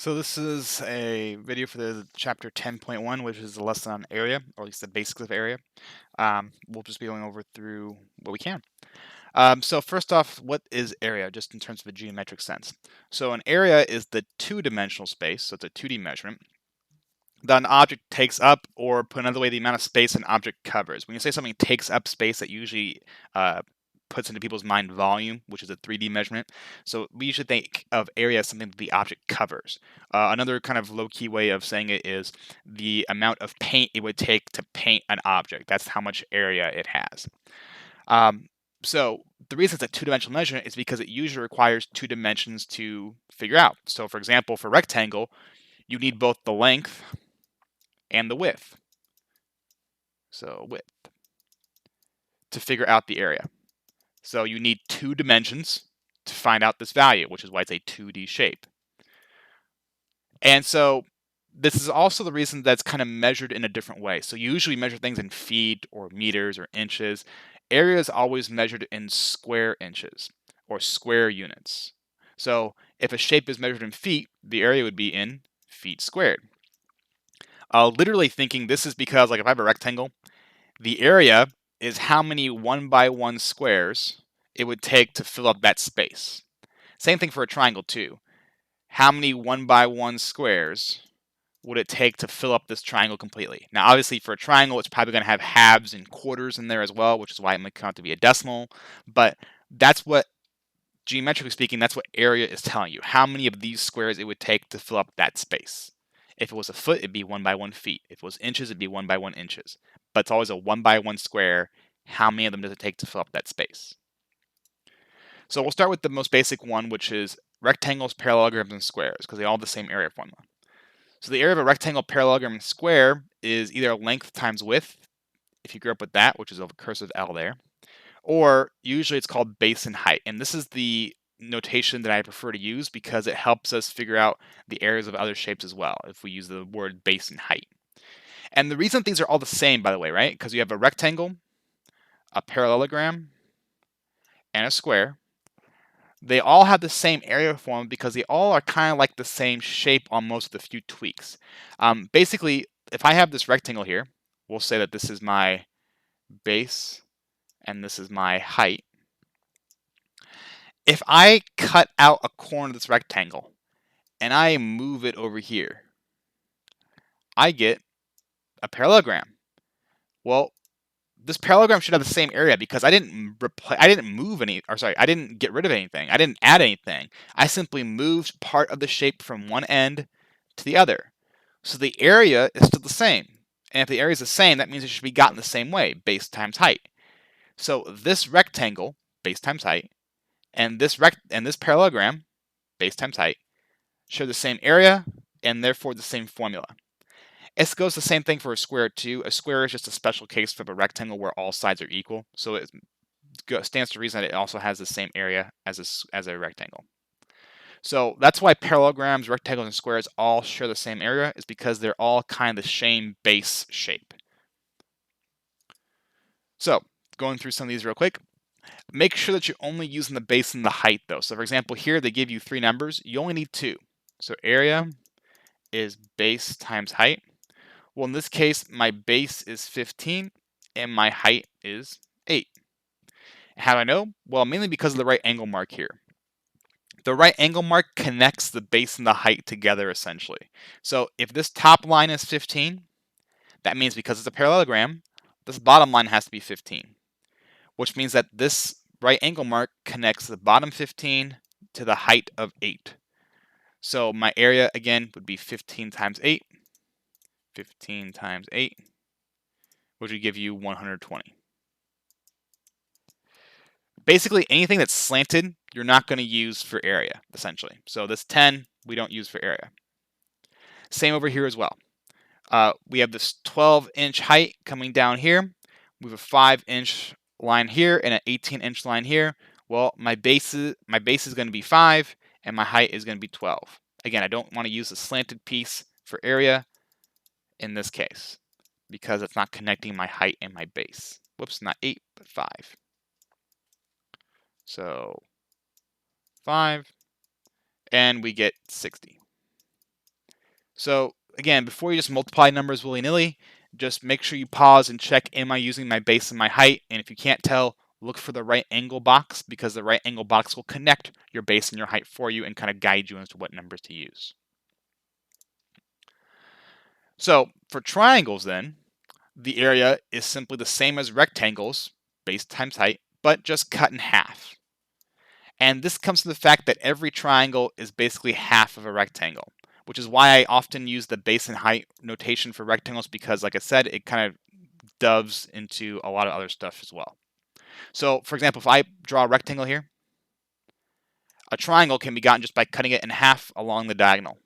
So this is a video for the chapter 10.1, which is a lesson on area, or at least the basics of area. We'll just be going over through what we can. So first off, what is area, just in terms of a geometric sense? So an area is the two-dimensional space, so it's a 2D measurement, that an object takes up, or put another way, the amount of space an object covers. When you say something takes up space, that usually puts into people's mind volume, which is a 3D measurement. So we usually think of area as something that the object covers. Another kind of low-key way of saying it is the amount of paint it would take to paint an object. That's how much area it has. Um, so the reason it's a two-dimensional measurement is because it usually requires two dimensions to figure out. So for example, for rectangle, you need both the length and the width. So width to figure out the area. So you need two dimensions to find out this value, which is why it's a 2D shape. And so this is also the reason that's kind of measured in a different way. So you usually measure things in feet or meters or inches. Area is always measured in square inches or square units. So if a shape is measured in feet, the area would be in feet squared. Literally thinking this is because, like, if I have a rectangle, the area is how many 1 by 1 squares it would take to fill up that space. Same thing for a triangle too. How many 1 by 1 squares would it take to fill up this triangle completely? Now, obviously for a triangle, it's probably going to have halves and quarters in there as well, which is why it might come out to be a decimal. But that's what, geometrically speaking, that's what area is telling you. How many of these squares it would take to fill up that space. If it was a foot, it'd be 1 by 1 feet. If it was inches, it'd be 1 by 1 inches. But it's always a 1 by 1 square. How many of them does it take to fill up that space? So we'll start with the most basic one, which is rectangles, parallelograms, and squares, because they all have the same area formula. So the area of a rectangle, parallelogram, and square is either length times width, if you grew up with that, which is a cursive L there, or usually it's called base and height. And this is the notation that I prefer to use because it helps us figure out the areas of other shapes as well, if we use the word base and height. And the reason things are all the same, by the way, right? Because you have a rectangle, a parallelogram, and a square. They all have the same area form because they all are kind of like the same shape on most of the few tweaks. Basically, if I have this rectangle here, we'll say that this is my base and this is my height. If I cut out a corner of this rectangle and I move it over here, I get a parallelogram. Well, this parallelogram should have the same area because I didn't I didn't get rid of anything. I didn't add anything. I simply moved part of the shape from one end to the other. So the area is still the same. And if the area is the same, that means it should be gotten the same way, base times height. So this rectangle, base times height, and this parallelogram, base times height, share the same area and therefore the same formula. It goes the same thing for a square too. A square is just a special case of a rectangle where all sides are equal. So it stands to reason that it also has the same area as a rectangle. So that's why parallelograms, rectangles, and squares all share the same area, is because they're all kind of the same base shape. So going through some of these real quick. Make sure that you're only using the base and the height though. So for example, here they give you 3 numbers. You only need 2. So area is base times height. Well, in this case, my base is 15 and my height is 8. How do I know? Well, mainly because of the right angle mark here. The right angle mark connects the base and the height together essentially. So if this top line is 15, that means because it's a parallelogram, this bottom line has to be 15, which means that this right angle mark connects the bottom 15 to the height of 8. So my area again would be 15 times 8, 15 times 8, which would give you 120. Basically, anything that's slanted, you're not going to use for area, essentially. So this 10, we don't use for area. Same over here as well. We have this 12-inch height coming down here. We have a 5-inch line here and an 18-inch line here. Well, my base is going to be 5, and my height is going to be 12. Again, I don't want to use a slanted piece for area in this case because it's not connecting my height and my base. Whoops, not 8, but 5. So 5, and we get 60. So again, before you just multiply numbers willy-nilly, just make sure you pause and check, am I using my base and my height? And if you can't tell, look for the right angle box, because the right angle box will connect your base and your height for you and kind of guide you as to what numbers to use. So for triangles then, the area is simply the same as rectangles, base times height, but just cut in half. And this comes from the fact that every triangle is basically half of a rectangle, which is why I often use the base and height notation for rectangles, because like I said, it kind of doves into a lot of other stuff as well. So for example, if I draw a rectangle here, a triangle can be gotten just by cutting it in half along the diagonal.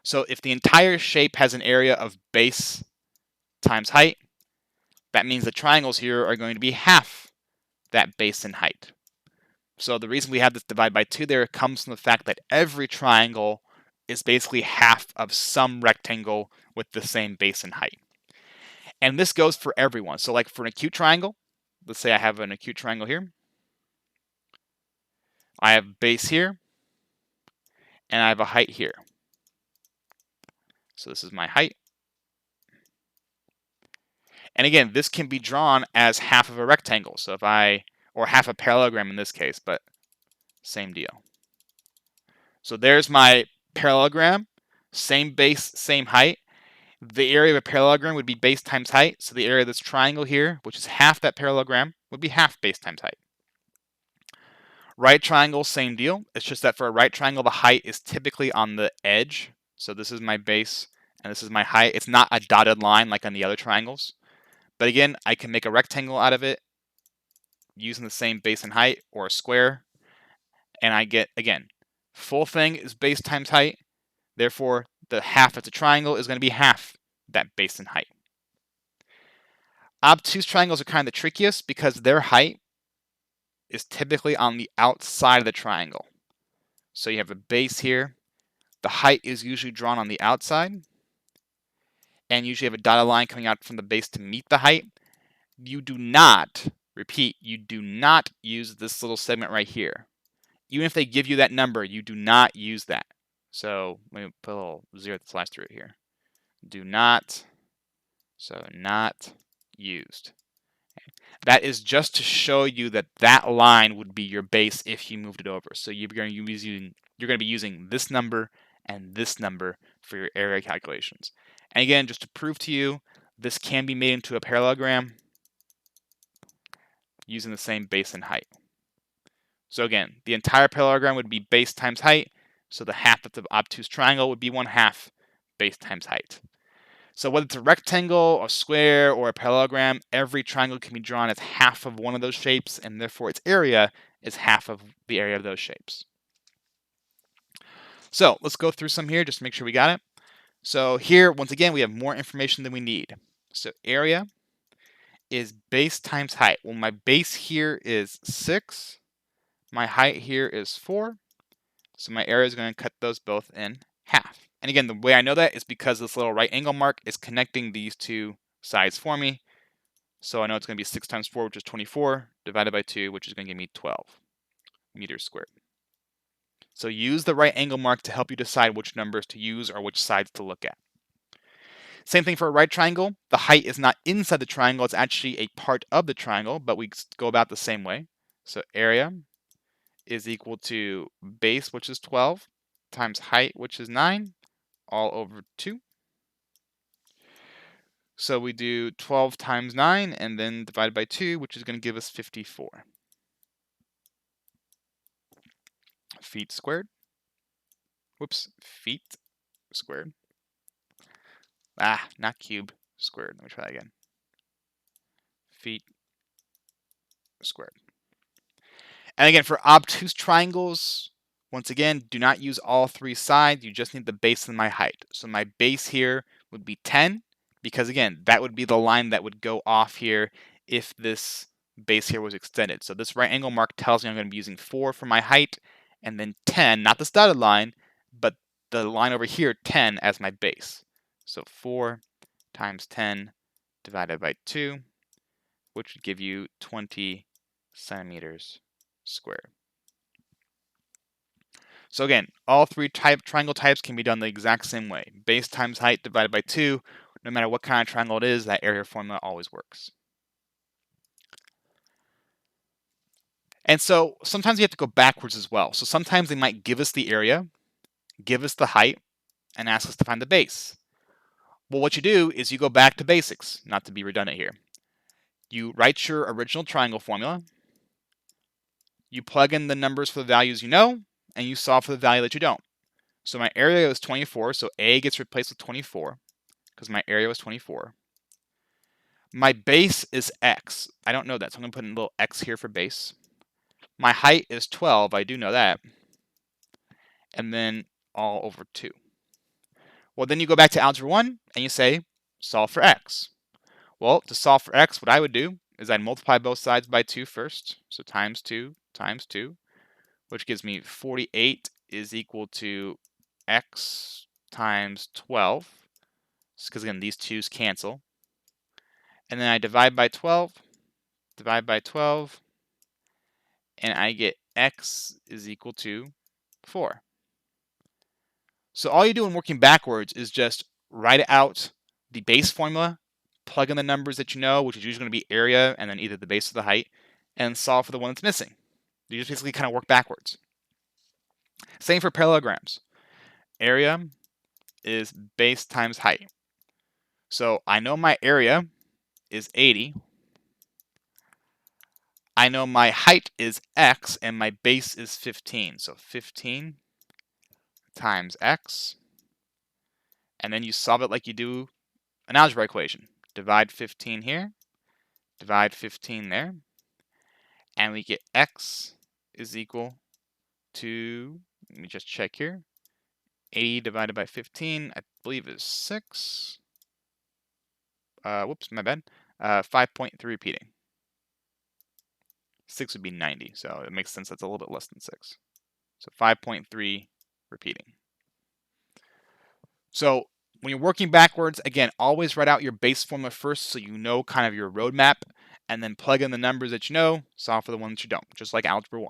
So if the entire shape has an area of base times height, that means the triangles here are going to be half that base and height. So the reason we have this divide by 2 there comes from the fact that every triangle is basically half of some rectangle with the same base and height. And this goes for everyone. So like for an acute triangle, let's say I have an acute triangle here. I have base here, and I have a height here. So this is my height. And again, this can be drawn as half of a rectangle. So if or half a parallelogram in this case, but same deal. So there's my parallelogram, same base, same height. The area of a parallelogram would be base times height. So the area of this triangle here, which is half that parallelogram, would be half base times height. Right triangle, same deal. It's just that for a right triangle, the height is typically on the edge. So this is my base and this is my height. It's not a dotted line like on the other triangles. But again, I can make a rectangle out of it using the same base and height, or a square. And I get, again, full thing is base times height. Therefore, the half that's a triangle is going to be half that base and height. Obtuse triangles are kind of the trickiest because their height is typically on the outside of the triangle. So you have a base here. The height is usually drawn on the outside. And usually have a dotted line coming out from the base to meet the height. You do not, repeat, you do not use this little segment right here. Even if they give you that number, you do not use that. So let me put a little 0 that slides through it here. Do not, so not used. That is just to show you that that line would be your base if you moved it over. So you're going to be using this number and this number for your area calculations. And again, just to prove to you, this can be made into a parallelogram using the same base and height. So again, the entire parallelogram would be base times height. So the half of the obtuse triangle would be 1/2 base times height. So whether it's a rectangle, a square, or a parallelogram, every triangle can be drawn as half of one of those shapes, and therefore its area is half of the area of those shapes. So let's go through some here just to make sure we got it. So here, once again, we have more information than we need. So area is base times height. Well, my base here is 6. My height here is 4. So my area is going to cut those both in half. And again, the way I know that is because this little right angle mark is connecting these two sides for me. So I know it's going to be 6 times 4, which is 24, divided by 2, which is going to give me 12 meters squared. So use the right angle mark to help you decide which numbers to use or which sides to look at. Same thing for a right triangle. The height is not inside the triangle, it's actually a part of the triangle, but we go about the same way. So area is equal to base, which is 12, times height, which is 9, all over 2. So we do 12 times 9 and then divided by 2, which is going to give us 54 feet squared. Whoops, feet squared. Not cube, squared. Let me try that again. Feet squared. And again, for obtuse triangles, once again, do not use all 3 sides. You just need the base and my height. So my base here would be 10, because again, that would be the line that would go off here if this base here was extended. So this right angle mark tells me I'm going to be using 4 for my height, and then 10, not this dotted line, but the line over here, 10, as my base. So 4 times 10 divided by 2, which would give you 20 centimeters squared. So again, all three triangle types can be done the exact same way. Base times height divided by 2. No matter what kind of triangle it is, that area formula always works. And so sometimes you have to go backwards as well. So sometimes they might give us the area, give us the height, and ask us to find the base. Well, what you do is you go back to basics, not to be redundant here. You write your original triangle formula, you plug in the numbers for the values you know, and you solve for the value that you don't. So my area is 24, so A gets replaced with 24, because my area was 24. My base is X. I don't know that, so I'm going to put in a little X here for base. My height is 12, I do know that. And then all over 2. Well, then you go back to Algebra 1, and you say, solve for X. Well, to solve for X, what I would do is I'd multiply both sides by 2 first. So times 2 times 2, which gives me 48 is equal to X times 12. Because again, these 2's cancel. And then I divide by 12, and I get X is equal to 4. So all you do in working backwards is just write out the base formula, plug in the numbers that you know, which is usually going to be area and then either the base or the height, and solve for the one that's missing. You just basically kind of work backwards. Same for parallelograms. Area is base times height. So I know my area is 80. I know my height is X and my base is 15. So 15 times X. And then you solve it like you do an algebra equation. Divide 15 here, divide 15 there, and we get X is equal to, let me just check here, 80 divided by 15, I believe is 6. Whoops, my bad. 5.3 repeating. 6 would be 90, so it makes sense that's a little bit less than 6. So 5.3 repeating. So when you're working backwards, again, always write out your base formula first so you know kind of your roadmap, and then plug in the numbers that you know, solve for the ones that you don't, just like Algebra 1.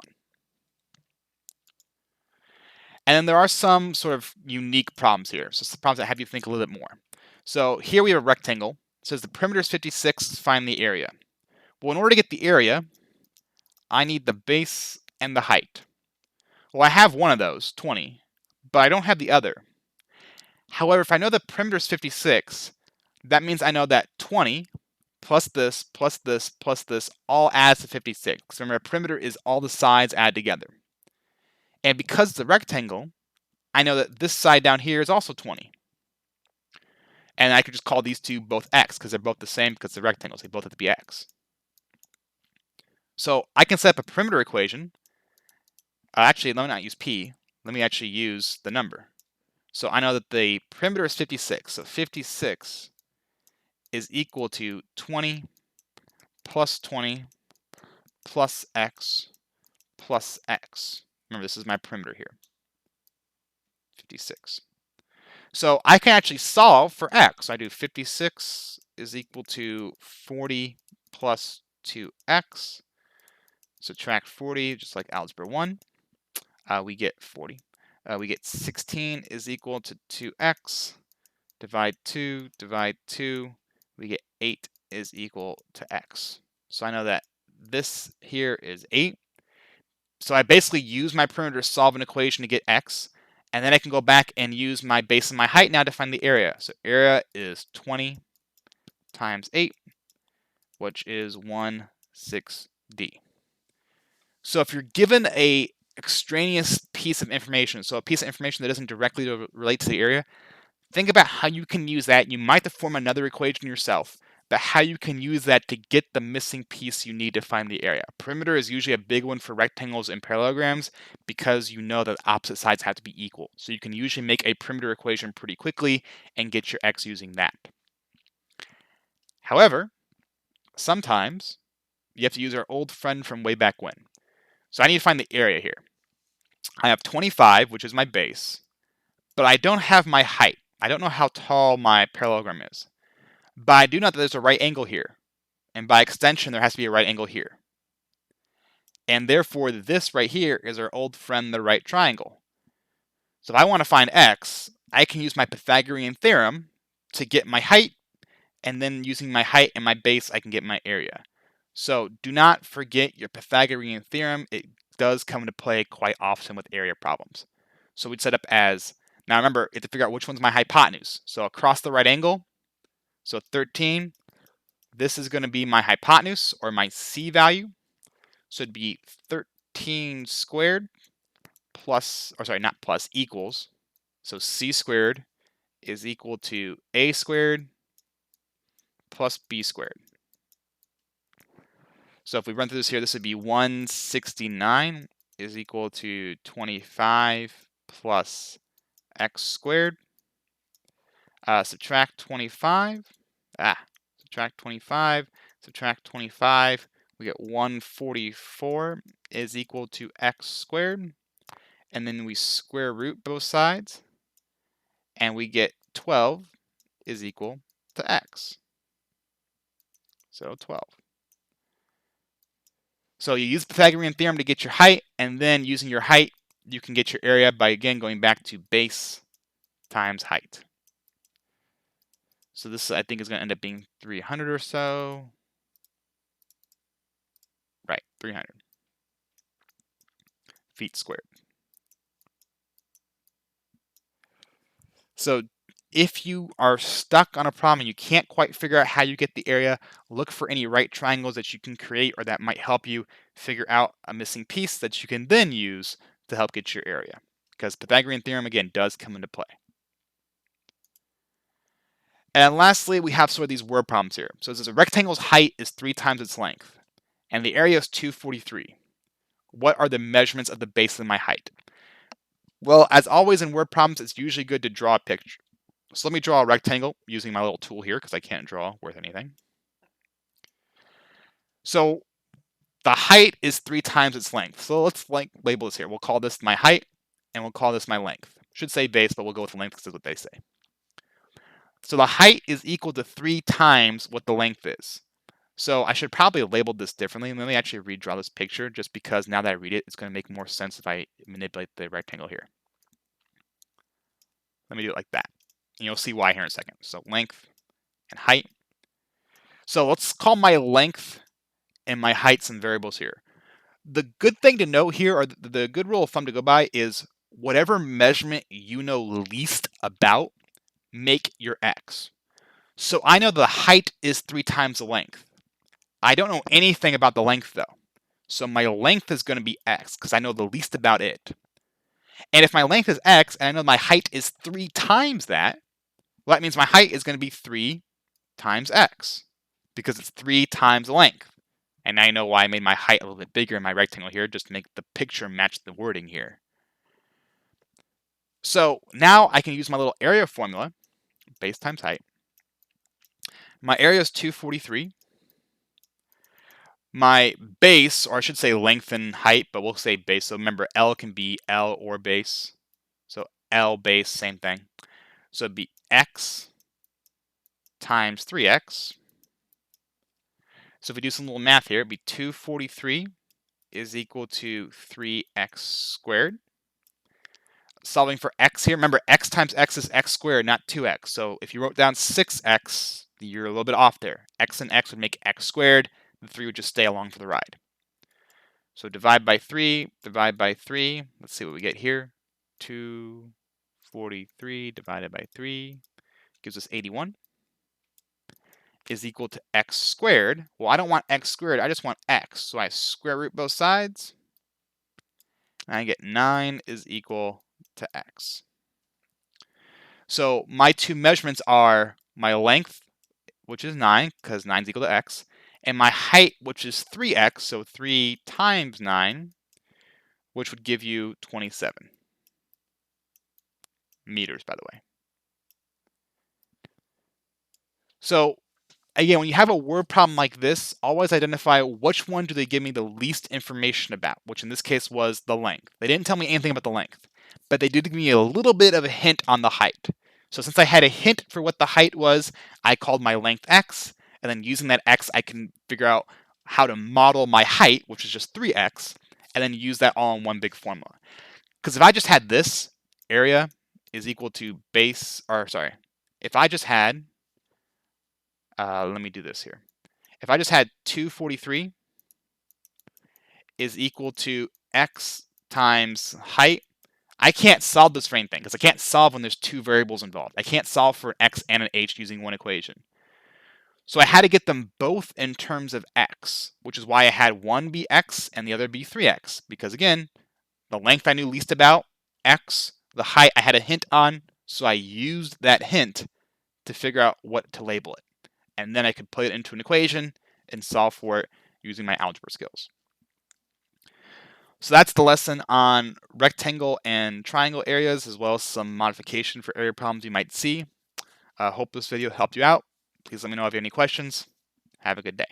And then there are some sort of unique problems here. So some problems that have you think a little bit more. So here we have a rectangle. It says the perimeter is 56, find the area. Well, in order to get the area, I need the base and the height. Well, I have one of those, 20, but I don't have the other. However, if I know the perimeter is 56, that means I know that 20 plus this, plus this, plus this, all adds to 56. Remember, a perimeter is all the sides added together. And because it's a rectangle, I know that this side down here is also 20. And I could just call these two both x, because they're both the same, because they're rectangles. They both have to be x. So I can set up a perimeter equation. Actually, let me not use p. Let me actually use the number. So I know that the perimeter is 56. So 56 is equal to 20 plus 20 plus x plus x. Remember, this is my perimeter here. 56. So I can actually solve for x. I do 56 is equal to 40 plus 2x. Subtract 40, just like Algebra 1. We get 40. We get 16 is equal to 2x. Divide 2, divide 2. We get 8 is equal to x. So I know that this here is 8. So I basically use my perimeter to solve an equation to get x. And then I can go back and use my base and my height now to find the area. So area is 20 times 8, which is 16D. So if you're given a extraneous piece of information, so a piece of information that doesn't directly relate to the area, think about how you can use that. You might have to form another equation yourself, but how you can use that to get the missing piece you need to find the area. Perimeter is usually a big one for rectangles and parallelograms because you know that opposite sides have to be equal. So you can usually make a perimeter equation pretty quickly and get your x using that. However, sometimes you have to use our old friend from way back when. So I need to find the area here. I have 25, which is my base, but I don't have my height. I don't know how tall my parallelogram is. But I do know that there's a right angle here. And by extension, there has to be a right angle here. And therefore, this right here is our old friend, the right triangle. So if I want to find x, I can use my Pythagorean theorem to get my height, and then using my height and my base, I can get my area. So do not forget your Pythagorean theorem. It does come into play quite often with area problems. So we'd set up as, now remember, you have to figure out which one's my hypotenuse. So across the right angle, so 13, this is going to be my hypotenuse, or my C value. So it'd be 13 squared plus, or sorry, not plus, equals. So C squared is equal to A squared plus B squared. So if we run through this here, this would be 169 is equal to 25 plus x squared. Subtract 25. Subtract 25. Subtract 25. We get 144 is equal to x squared. And then we square root both sides. And we get 12 is equal to x. So 12. So you use the Pythagorean theorem to get your height, and then using your height, you can get your area by, again, going back to base times height. So this, I think, is going to end up being 300 or so. Right, 300 feet squared. So if you are stuck on a problem and you can't quite figure out how you get the area, look for any right triangles that you can create or that might help you figure out a missing piece that you can then use to help get your area. Because Pythagorean theorem, again, does come into play. And lastly, we have sort of these word problems here. So it says a rectangle's height is 3 times its length, and the area is 243. What are the measurements of the base of my height? Well, as always in word problems, it's usually good to draw a picture. So let me draw a rectangle using my little tool here, because I can't draw worth anything. So the height is 3 times its length. So let's label this here. We'll call this my height, and we'll call this my length. Should say base, but we'll go with the length because that's what they say. So the height is equal to 3 times what the length is. So I should probably have labeled this differently. Let me actually redraw this picture, just because now that I read it, it's going to make more sense if I manipulate the rectangle here. Let me do it like that. And you'll see why here in a second. So length and height. So let's call my length and my height some variables here. The good thing to know here, or the good rule of thumb to go by, is whatever measurement you know least about, make your x. So I know the height is 3 times the length. I don't know anything about the length though. So my length is going to be x because I know the least about it. And if my length is x and I know my height is 3 times that, well, that means my height is going to be 3 times x because it's 3 times the length. And I know why I made my height a little bit bigger in my rectangle here, just to make the picture match the wording here. So now I can use my little area formula, base times height. My area is 243. My base, or I should say length and height, but we'll say base. So remember, L can be L or base. So L base, same thing. So it'd be x times 3x. So if we do some little math here, it'd be 243 is equal to 3x squared. Solving for x here, remember x times x is x squared, not 2x. So if you wrote down 6x, you're a little bit off there. X and x would make x squared. The 3 would just stay along for the ride. So divide by 3, divide by 3. Let's see what we get here. 243 divided by 3 gives us 81 is equal to x squared. Well, I don't want x squared. I just want x. So I square root both sides. And I get 9 is equal to x. So my two measurements are my length, which is 9, because 9 is equal to x, and my height, which is 3x, so 3 times 9, which would give you 27 meters, by the way. So again, when you have a word problem like this, always identify which one do they give me the least information about, which in this case was the length. They didn't tell me anything about the length, but they did give me a little bit of a hint on the height. So since I had a hint for what the height was, I called my length x, and then using that x, I can figure out how to model my height, which is just 3x, and then use that all in one big formula. Because if I just had this, area is equal to base, or sorry, if I just had, let me do this here. If I just had 243 is equal to x times height, I can't solve this for anything because I can't solve when there's two variables involved. I can't solve for an x and an h using one equation. So I had to get them both in terms of x, which is why I had one be x and the other be 3x. Because again, the length I knew least about, x, the height I had a hint on, so I used that hint to figure out what to label it. And then I could put it into an equation and solve for it using my algebra skills. So that's the lesson on rectangle and triangle areas, as well as some modification for area problems you might see. I hope this video helped you out. Please let me know if you have any questions. Have a good day.